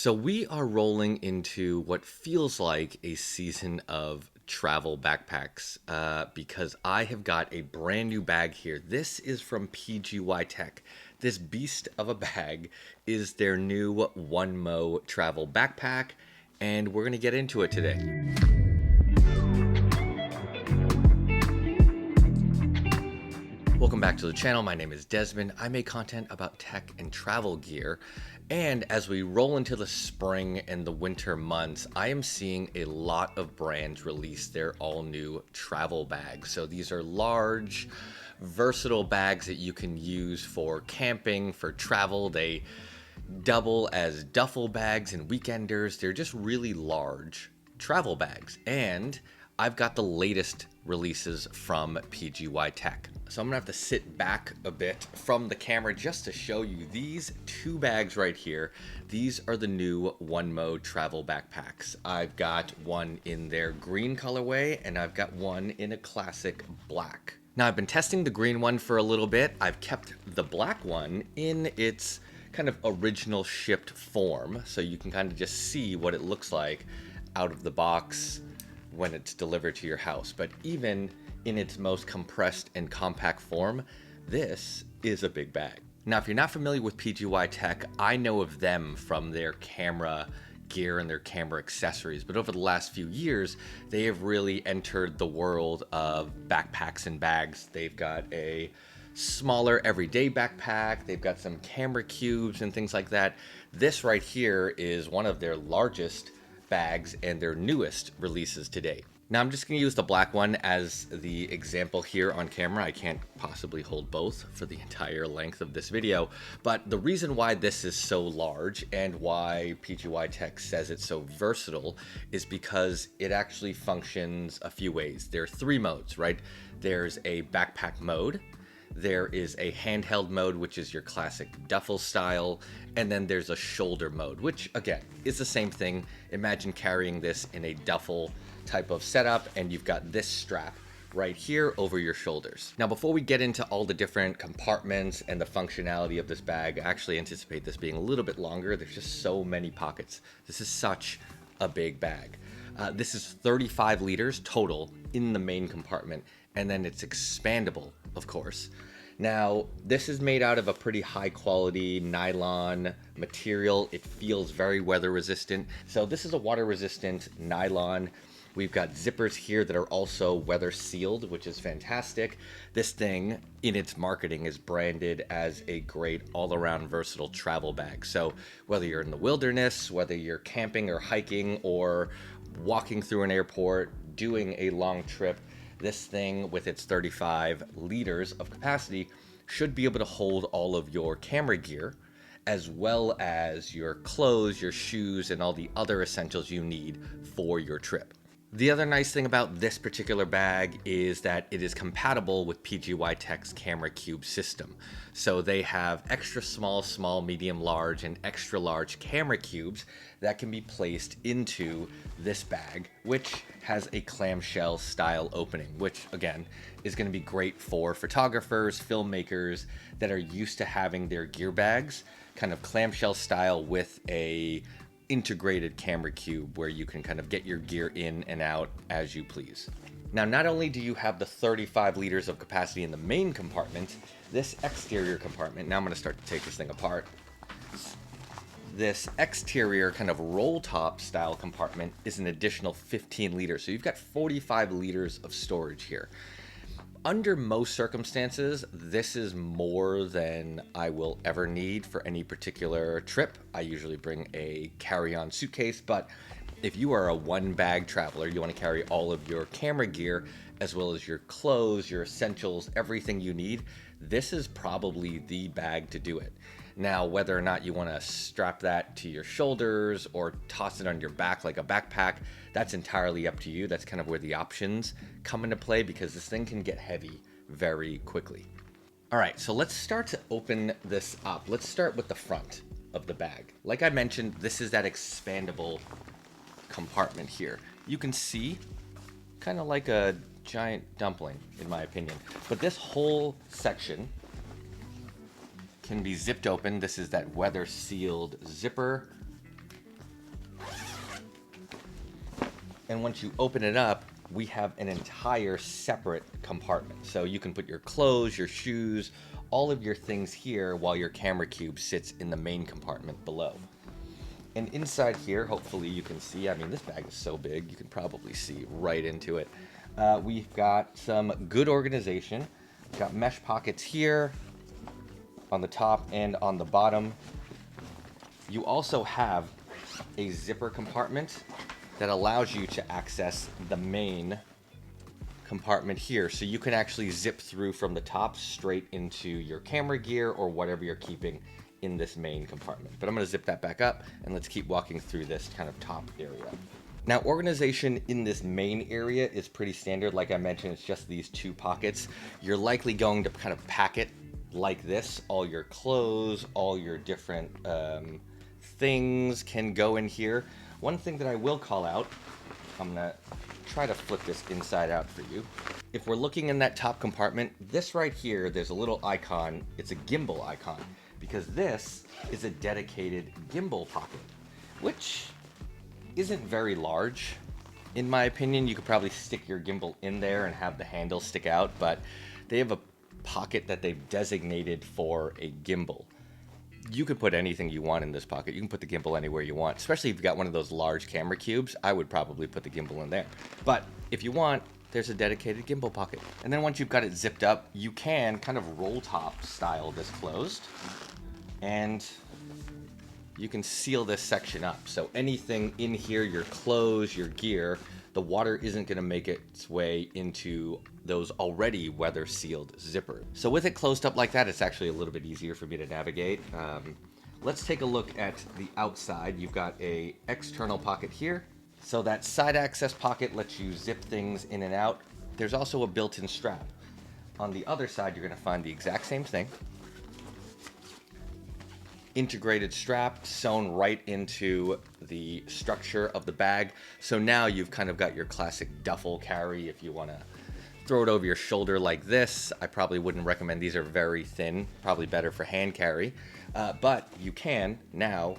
So we are rolling into what feels like a season of travel backpacks because I have got a brand new bag here. This is from PGYTECH. This beast of a bag is their new OneMo Travel Backpack, and we're going to get into it today. Welcome back to the channel. My name is Desmond. I make content about tech and travel gear. And as we roll into the spring and the winter months, I am seeing a lot of brands release their all new travel bags. So these are large, versatile bags that you can use for camping, for travel. They double as duffel bags and weekenders. They're just really large travel bags. And I've got the latest releases from PGYTECH. So I'm gonna have to sit back a bit from the camera just to show you these two bags right here. These are the new OneMo Travel Backpacks. I've got one in their green colorway and I've got one in a classic black. Now I've been testing the green one for a little bit. I've kept the black one in its kind of original shipped form, so you can kind of just see what it looks like out of the box when it's delivered to your house. But even in its most compressed and compact form, this is a big bag. Now, if you're not familiar with PGYTECH, I know of them from their camera gear and their camera accessories, but over the last few years, they have really entered the world of backpacks and bags. They've got a smaller everyday backpack, they've got some camera cubes and things like that. This right here is one of their largest bags and their newest releases to date. Now I'm just going to use the black one as the example here on camera. I can't possibly hold both for the entire length of this video, but the reason why this is so large and why PGYTECH says it's so versatile is because it actually functions a few ways. There are three modes, right? There's a backpack mode, there is a handheld mode, which is your classic duffel style, and then there's a shoulder mode, which again is the same thing. Imagine carrying this in a duffel type of setup, and you've got this strap right here over your shoulders. Now, before we get into all the different compartments and the functionality of this bag, I actually anticipate this being a little bit longer. There's just so many pockets. This is such a big bag. This is 35 liters total in the main compartment, and then it's expandable, of course. Now, this is made out of a pretty high quality nylon material. It feels very weather resistant. So this is a water resistant nylon. We've got zippers here that are also weather sealed, which is fantastic. This thing in its marketing is branded as a great all-around versatile travel bag. So whether you're in the wilderness, whether you're camping or hiking or walking through an airport, doing a long trip, this thing with its 35 liters of capacity should be able to hold all of your camera gear, as well as your clothes, your shoes, and all the other essentials you need for your trip. The other nice thing about this particular bag is that it is compatible with PGYTECH's camera cube system. So they have extra small, small, medium, large, and extra large camera cubes that can be placed into this bag, which has a clamshell style opening, which again is going to be great for photographers, filmmakers that are used to having their gear bags kind of clamshell style with a integrated camera cube where you can kind of get your gear in and out as you please. Now, not only do you have the 35 liters of capacity in the main compartment, this exterior compartment, now I'm going to start to take this thing apart. This exterior kind of roll top style compartment is an additional 15 liters. So you've got 45 liters of storage here. Under most circumstances, this is more than I will ever need for any particular trip. I usually bring a carry-on suitcase, but if you are a one-bag traveler, you want to carry all of your camera gear, as well as your clothes, your essentials, everything you need, this is probably the bag to do it. Now, whether or not you want to strap that to your shoulders or toss it on your back like a backpack, that's entirely up to you. That's kind of where the options come into play, because this thing can get heavy very quickly. All right, so let's start to open this up. Let's start with the front of the bag. Like I mentioned, this is that expandable compartment here. You can see kind of like a giant dumpling, in my opinion. But this whole section can be zipped open. This is that weather sealed zipper And once you open it up, we have an entire separate compartment. So you can put your clothes, your shoes, all of your things here while your camera cube sits in the main compartment below. And inside here, hopefully you can see, I mean, this bag is so big, you can probably see right into it. We've got some good organization. We've got mesh pockets here on the top and on the bottom. You also have a zipper compartment that allows you to access the main compartment here. So you can actually zip through from the top straight into your camera gear or whatever you're keeping in this main compartment. But I'm gonna zip that back up and let's keep walking through this kind of top area. Now, organization in this main area is pretty standard. Like I mentioned, it's just these two pockets. You're likely going to kind of pack it like this. All your clothes, all your different things can go in here. One thing that I will call out, I'm gonna try to flip this inside out for you. If we're looking in that top compartment, this right here, there's a little icon. It's a gimbal icon because this is a dedicated gimbal pocket, which isn't very large. In my opinion, you could probably stick your gimbal in there and have the handle stick out, but they have a pocket that they've designated for a gimbal. You could put anything you want in this pocket. You can put the gimbal anywhere you want, especially if you've got one of those large camera cubes. I would probably put the gimbal in there. But if you want, there's a dedicated gimbal pocket. And then once you've got it zipped up, you can kind of roll top style this closed. And you can seal this section up. So anything in here, your clothes, your gear, the water isn't gonna make its way into those already weather sealed zippers. So with it closed up like that, it's actually a little bit easier for me to navigate. Let's take a look at the outside. You've got a external pocket here. So that side access pocket lets you zip things in and out. There's also a built-in strap. On the other side, you're gonna find the exact same thing. Integrated strap sewn right into the structure of the bag. So now you've kind of got your classic duffel carry if you want to throw it over your shoulder like this. I probably wouldn't recommend. These are very thin, probably better for hand carry, but you can now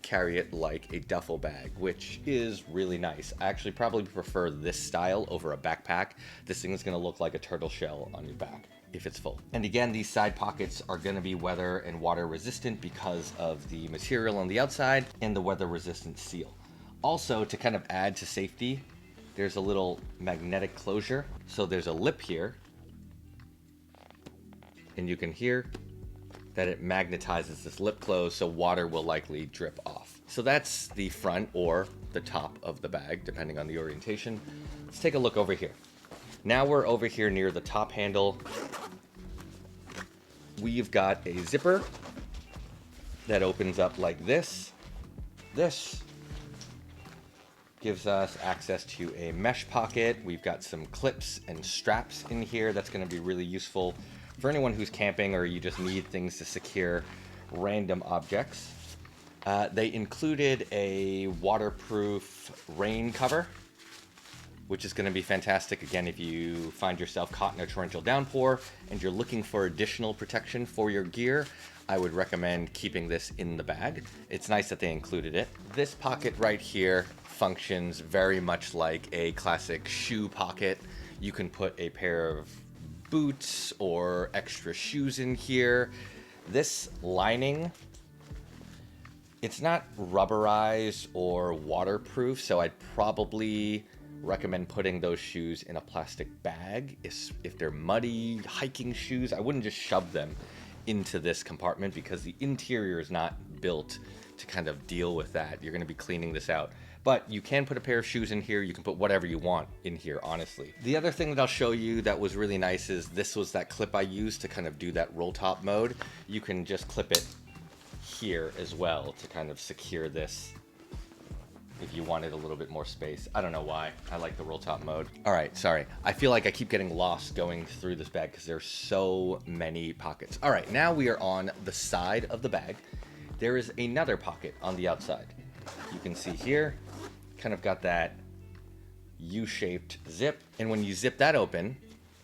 carry it like a duffel bag, which is really nice. I actually probably prefer this style over a backpack. This thing is going to look like a turtle shell on your back if it's full. And again, these side pockets are going to be weather and water resistant because of the material on the outside and the weather resistant seal. Also, to kind of add to safety, there's a little magnetic closure. So there's a lip here, and you can hear that it magnetizes this lip closed, so water will likely drip off. So that's the front or the top of the bag, depending on the orientation. Let's take a look over here. Now we're over here near the top handle. We've got a zipper that opens up like this. This gives us access to a mesh pocket. We've got some clips and straps in here. That's going to be really useful for anyone who's camping or you just need things to secure random objects. They included a waterproof rain cover, which is going to be fantastic, again, if you find yourself caught in a torrential downpour and you're looking for additional protection for your gear. I would recommend keeping this in the bag. It's nice that they included it. This pocket right here functions very much like a classic shoe pocket. You can put a pair of boots or extra shoes in here. This lining, it's not rubberized or waterproof, so I'd probably recommend putting those shoes in a plastic bag. If they're muddy hiking shoes, I wouldn't just shove them into this compartment because the interior is not built to kind of deal with that. You're going to be cleaning this out. But you can put a pair of shoes in here. You can put whatever you want in here, honestly. The other thing that I'll show you that was really nice is this was that clip I used to kind of do that roll top mode. You can just clip it here as well to kind of secure this if you wanted a little bit more space. I don't know why. I like the roll top mode. All right, sorry. I feel like I keep getting lost going through this bag because there's so many pockets. All right, now we are on the side of the bag. There is another pocket on the outside. You can see here, kind of got that U-shaped zip. And when you zip that open,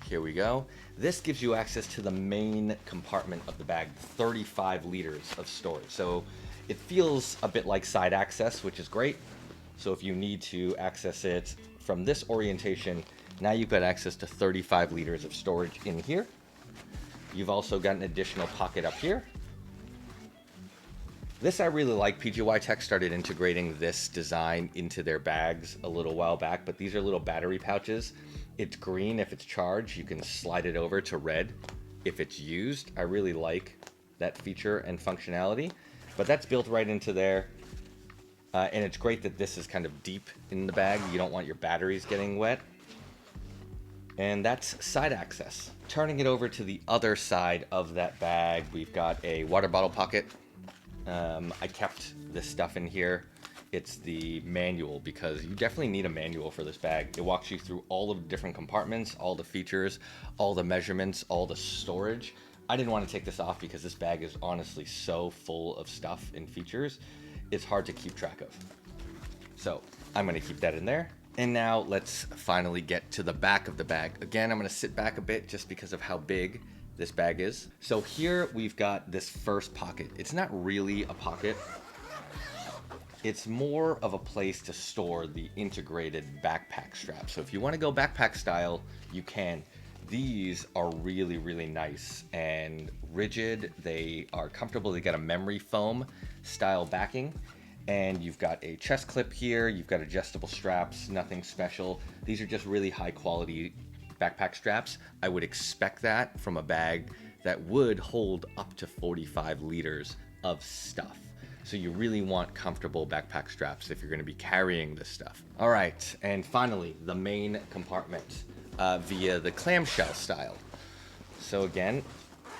here we go. This gives you access to the main compartment of the bag, 35 liters of storage. So it feels a bit like side access, which is great. So if you need to access it from this orientation, now you've got access to 35 liters of storage in here. You've also got an additional pocket up here. This I really like. PGYTECH started integrating this design into their bags a little while back, but these are little battery pouches. It's green if it's charged. You can slide it over to red if it's used. I really like that feature and functionality, but that's built right into there. And it's great that this is kind of deep in the bag. You don't want your batteries getting wet. And that's side access. Turning it over to the other side of that bag, we've got a water bottle pocket. I kept this stuff in here. It's the manual, because you definitely need a manual for this bag. It walks you through all of the different compartments, all the features, all the measurements, all the storage. I didn't want to take this off because this bag is honestly so full of stuff and features. It's hard to keep track of. So I'm going to keep that in there. And now let's finally get to the back of the bag. Again, I'm going to sit back a bit just because of how big this bag is. So here we've got this first pocket. It's not really a pocket. It's more of a place to store the integrated backpack strap. So if you want to go backpack style, you can. These are really, really nice and rigid. They are comfortable. They got a memory foam style backing. And you've got a chest clip here. You've got adjustable straps, nothing special. These are just really high quality backpack straps. I would expect that from a bag that would hold up to 45 liters of stuff. So you really want comfortable backpack straps if you're going to be carrying this stuff. All right, and finally, the main compartment via the clamshell style. So again,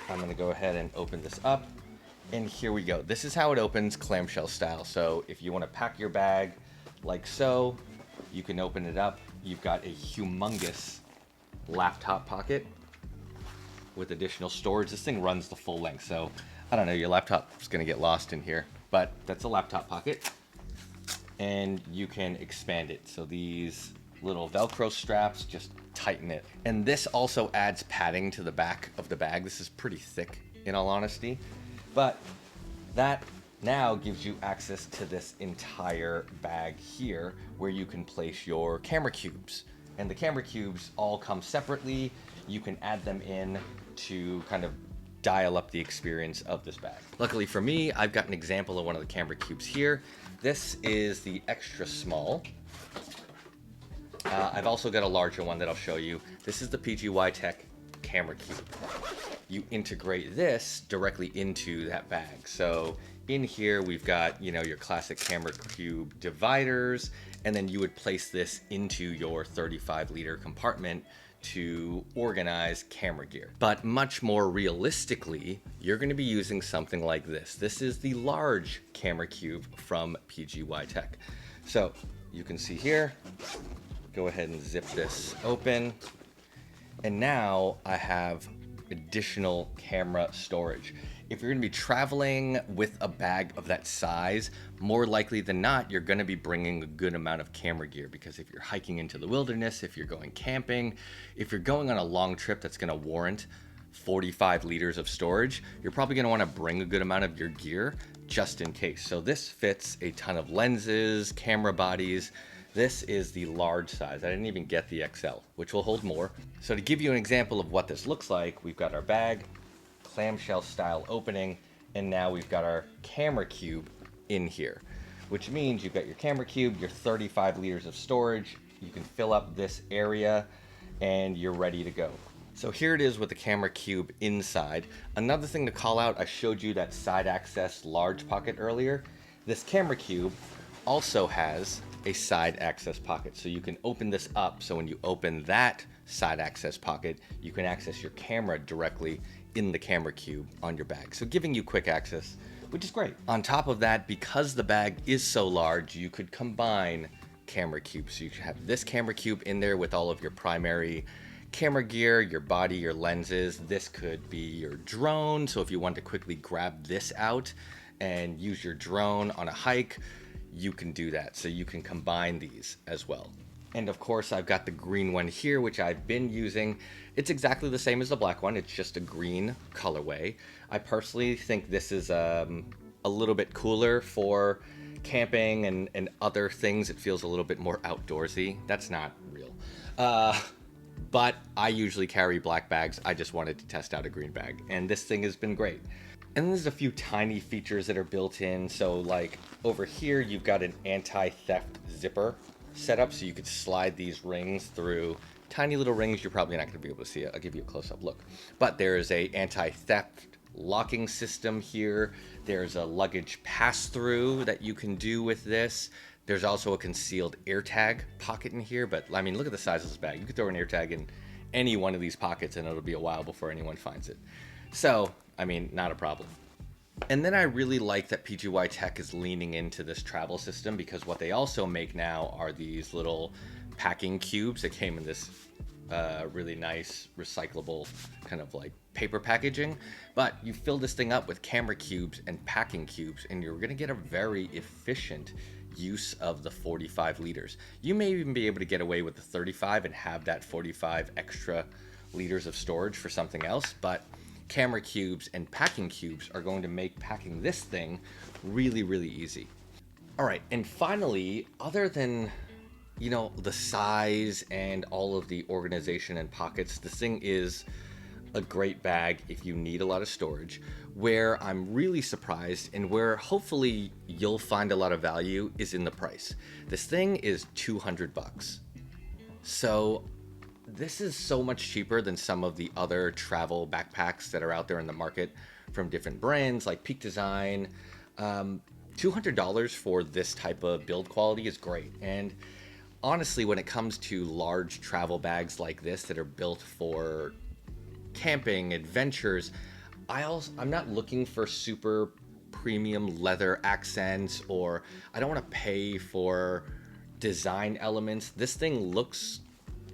I'm going to go ahead and open this up. And here we go. This is how it opens clamshell style. So if you want to pack your bag like so, you can open it up. You've got a humongous laptop pocket with additional storage. This thing runs the full length. So I don't know, your laptop's going to get lost in here, but that's a laptop pocket. And you can expand it. So these little Velcro straps just tighten it. And this also adds padding to the back of the bag. This is pretty thick in all honesty. But that now gives you access to this entire bag here where you can place your camera cubes. And the camera cubes all come separately. You can add them in to kind of dial up the experience of this bag. Luckily for me, I've got an example of one of the camera cubes here. This is the extra small. I've also got a larger one that I'll show you. This is the PGYTECH camera cube. You integrate this directly into that bag. So in here we've got, you know, your classic camera cube dividers, and then you would place this into your 35 liter compartment to organize camera gear. But much more realistically, you're going to be using something like this. This is the large camera cube from PGYTECH. So you can see here, go ahead and zip this open. And now I have additional camera storage. If you're going to be traveling with a bag of that size, more likely than not, you're going to be bringing a good amount of camera gear, because if you're hiking into the wilderness, if you're going camping, if you're going on a long trip that's going to warrant 45 liters of storage, you're probably going to want to bring a good amount of your gear just in case. So this fits a ton of lenses, camera bodies. This is the large size. I didn't even get the XL, which will hold more. So to give you an example of what this looks like, we've got our bag, clamshell style opening, and now we've got our camera cube in here, which means you've got your camera cube, your 35 liters of storage. You can fill up this area and you're ready to go. So here it is with the camera cube inside. Another thing to call out, I showed you that side access large pocket earlier. This camera cube also has a side access pocket. So you can open this up. So when you open that side access pocket, you can access your camera directly in the camera cube on your bag. So giving you quick access, which is great. On top of that, because the bag is so large, you could combine camera cubes. So you could have this camera cube in there with all of your primary camera gear, your body, your lenses. This could be your drone. So if you want to quickly grab this out and use your drone on a hike, you can do that. So you can combine these as well. And of course, I've got the green one here, which I've been using. It's exactly the same as the black one. It's just a green colorway. I personally think this is a little bit cooler for camping and other things, it feels a little bit more outdoorsy. That's not real. But I usually carry black bags. I just wanted to test out a green bag, and this thing has been great. And there's a few tiny features that are built in. So like over here, you've got an anti-theft zipper setup, so you could slide these rings through. Tiny little rings, you're probably not going to be able to see it. I'll give you a close-up look. But there is a anti-theft locking system here. There's a luggage pass-through that you can do with this. There's also a concealed AirTag pocket in here, but I mean, look at the size of this bag. You could throw an AirTag in any one of these pockets and it'll be a while before anyone finds it. So, I mean, not a problem. And then I really like that PGYTECH is leaning into this travel system, because what they also make now are these little packing cubes that came in this really nice recyclable kind of like paper packaging. But you fill this thing up with camera cubes and packing cubes, and you're going to get a very efficient use of the 45 liters. You may even be able to get away with the 35 and have that 45 extra liters of storage for something else, but camera cubes and packing cubes are going to make packing this thing really, really easy. All right, and finally, other than, you know, the size and all of the organization and pockets, this thing is a great bag if you need a lot of storage. Where I'm really surprised, and where hopefully you'll find a lot of value, is in the price. This thing is $200. So this is so much cheaper than some of the other travel backpacks that are out there in the market from different brands like Peak Design. $200 for this type of build quality is great. And honestly, when it comes to large travel bags like this that are built for camping adventures, I'm not looking for super premium leather accents, or I don't want to pay for design elements. This thing looks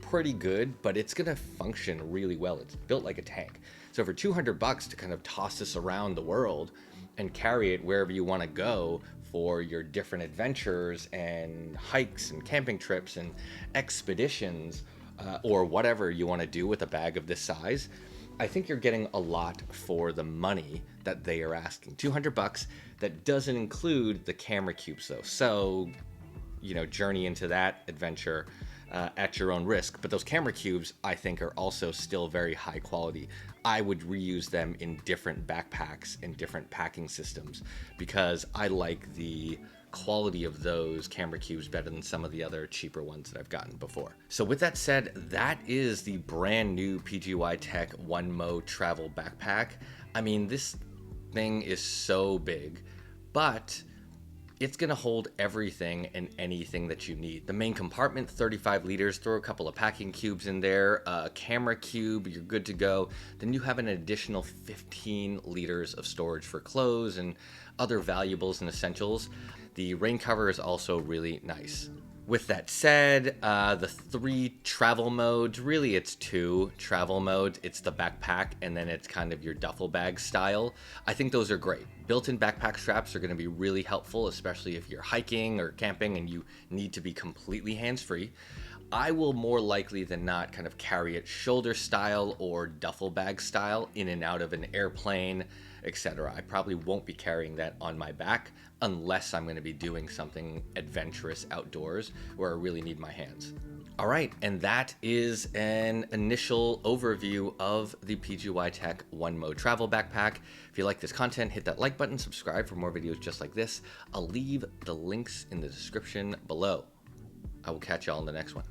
pretty good, but it's gonna function really well. It's built like a tank. So for $200 to kind of toss this around the world and carry it wherever you want to go for your different adventures and hikes and camping trips and expeditions, or whatever you want to do with a bag of this size, I think you're getting a lot for the money that they are asking. $200. That doesn't include the camera cubes though. So, you know, journey into that adventure at your own risk. But those camera cubes, I think, are also still very high quality. I would reuse them in different backpacks and different packing systems, because I like the quality of those camera cubes better than some of the other cheaper ones that I've gotten before. So with that said, that is the brand new PGYTECH OneMo Travel Backpack. I mean, this thing is so big, but it's gonna hold everything and anything that you need. The main compartment, 35 liters, throw a couple of packing cubes in there, a camera cube, you're good to go. Then you have an additional 15 liters of storage for clothes and other valuables and essentials. The rain cover is also really nice. With that said, the 3 travel modes, really it's 2 travel modes. It's the backpack, and then it's kind of your duffel bag style. I think those are great. Built-in backpack straps are gonna be really helpful, especially if you're hiking or camping and you need to be completely hands-free. I will more likely than not kind of carry it shoulder style or duffel bag style in and out of an airplane, etc. I probably won't be carrying that on my back unless I'm going to be doing something adventurous outdoors where I really need my hands. All right, and that is an initial overview of the PGYTECH OneMo Travel Backpack. If you like this content, hit that like button, subscribe for more videos just like this. I'll leave the links in the description below. I will catch y'all in the next one.